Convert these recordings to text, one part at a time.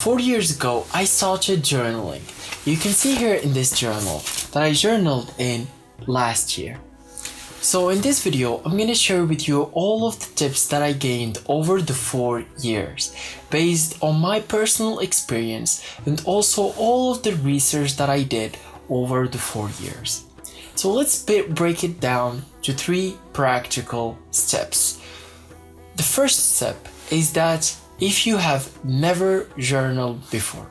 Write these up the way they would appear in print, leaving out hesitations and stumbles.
4 years ago, I started journaling. You can see here in this journal that I journaled in last year. So in this video, I'm going to share with you all of the tips that I gained over the 4 years based on my personal experience and also all of the research that I did over the 4 years. So let's break it down to 3 practical steps. The first step is that if you have never journaled before,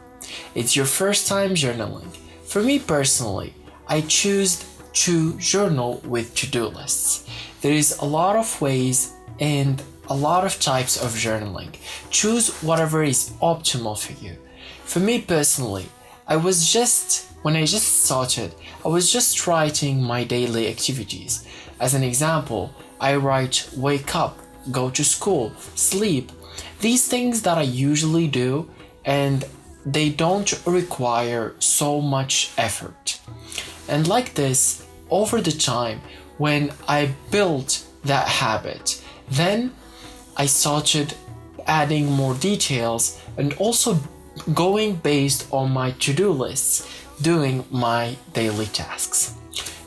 it's your first time journaling. For me personally, I choose to journal with to-do lists. There is a lot of ways and a lot of types of journaling. Choose whatever is optimal for you. For me personally, when I just started, I was just writing my daily activities. As an example, I write wake up, go to school, sleep. These things that I usually do, and they don't require so much effort. And like this, over the time, when I built that habit, then I started adding more details and also going based on my to-do lists, doing my daily tasks.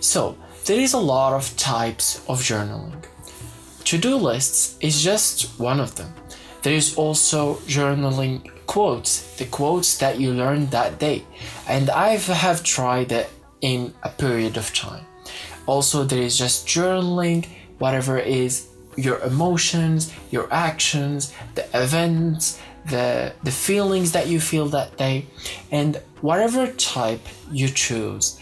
So there is a lot of types of journaling. To-do lists is just one of them. There is also journaling quotes, the quotes that you learned that day. And I have tried it in a period of time. Also, there is just journaling, whatever is your emotions, your actions, the events, the feelings that you feel that day. And whatever type you choose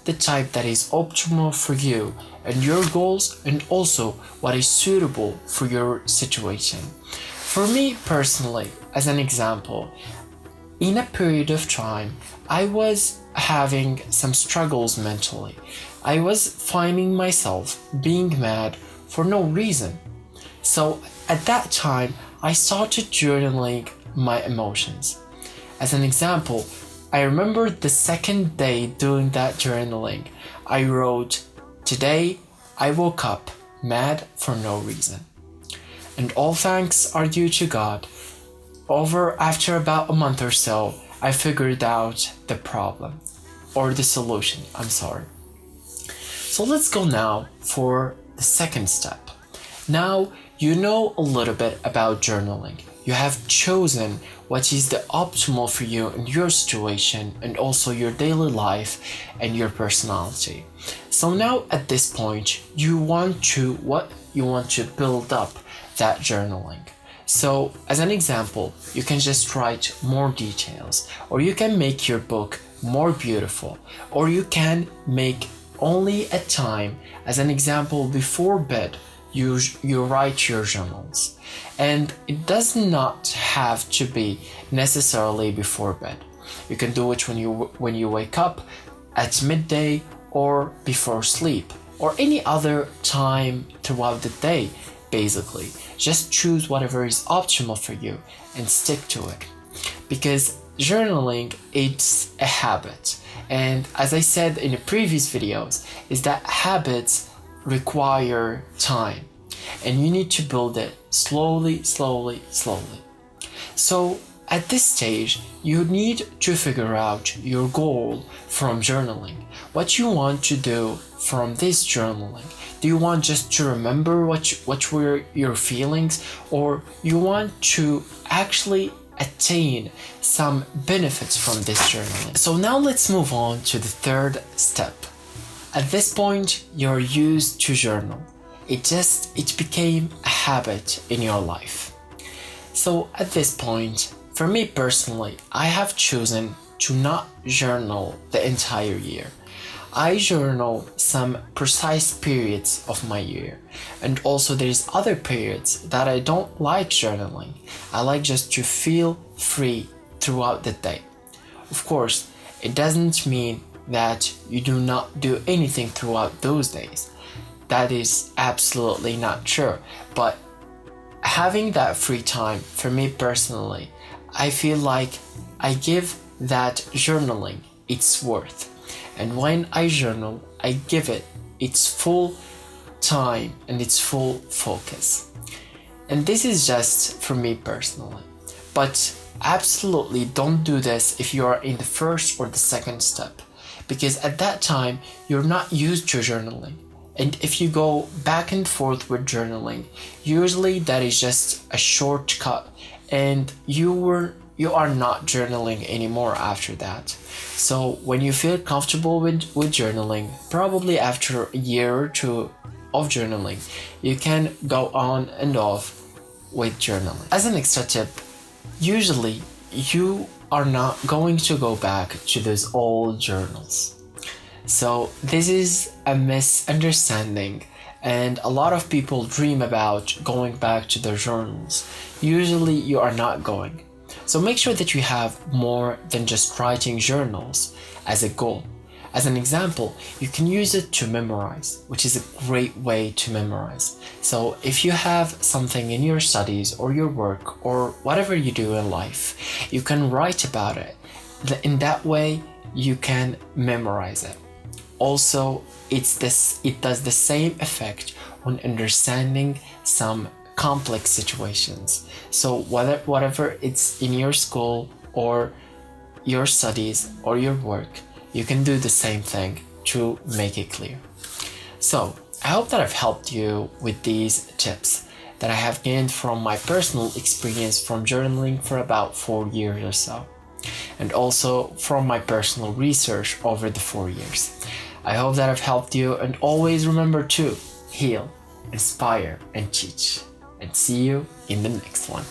the type that is optimal for you and your goals, and also what is suitable for your situation. For me personally, as an example, in a period of time, I was having some struggles mentally. I was finding myself being mad for no reason. So at that time, I started journaling my emotions. As an example, I remember the second day doing that journaling, I wrote, "Today I woke up mad for no reason. And all thanks are due to God. After about a month or so, I figured out the problem, or the solution, I'm sorry." So let's go now for the second step. Now you know a little bit about journaling. You have chosen what is the optimal for you and your situation and also your daily life and your personality. So now at this point, you want to build up that journaling. So as an example, you can just write more details, or you can make your book more beautiful, or you can make only a time, as an example, before bed, you write your journals. And it does not have to be necessarily before bed. You can do it when you wake up, at midday, or before sleep, or any other time throughout the day. Basically, just choose whatever is optimal for you and stick to it. Because journaling, it's a habit. And as I said in the previous videos, is that habits require time. And you need to build it slowly. So at this stage, you need to figure out your goal from journaling. What you want to do from this journaling. Do you want just to remember what were your feelings, or you want to actually attain some benefits from this journaling? So now let's move on to the third step. At this point, you're used to journal. It became a habit in your life. So at this point, for me personally, I have chosen to not journal the entire year. I journal some precise periods of my year, and also there's other periods that I don't like journaling. I like just to feel free throughout the day. Of course, it doesn't mean that you do not do anything throughout those days. That is absolutely not true, but having that free time, for me personally, I feel like I give that journaling its worth. And when I journal, I give it its full time and its full focus. And this is just for me personally. But absolutely don't do this if you are in the first or the second step, because at that time you're not used to journaling. And if you go back and forth with journaling, usually that is just a shortcut, and you are not journaling anymore after that. So when you feel comfortable with journaling, probably after a year or two of journaling, you can go on and off with journaling. As an extra tip, usually you are not going to go back to those old journals. So this is a misunderstanding, and a lot of people dream about going back to their journals. Usually you are not going. So make sure that you have more than just writing journals as a goal. As an example, you can use it to memorize, which is a great way to memorize. So if you have something in your studies or your work or whatever you do in life, you can write about it. In that way, you can memorize it. Also, it does the same effect on understanding some complex situations. So whatever it's in your school or your studies or your work, you can do the same thing to make it clear. So I hope that I've helped you with these tips that I have gained from my personal experience from journaling for about 4 years or so, and also from my personal research over the 4 years. I hope that I've helped you, and always remember to heal, inspire, and teach. And see you in the next one.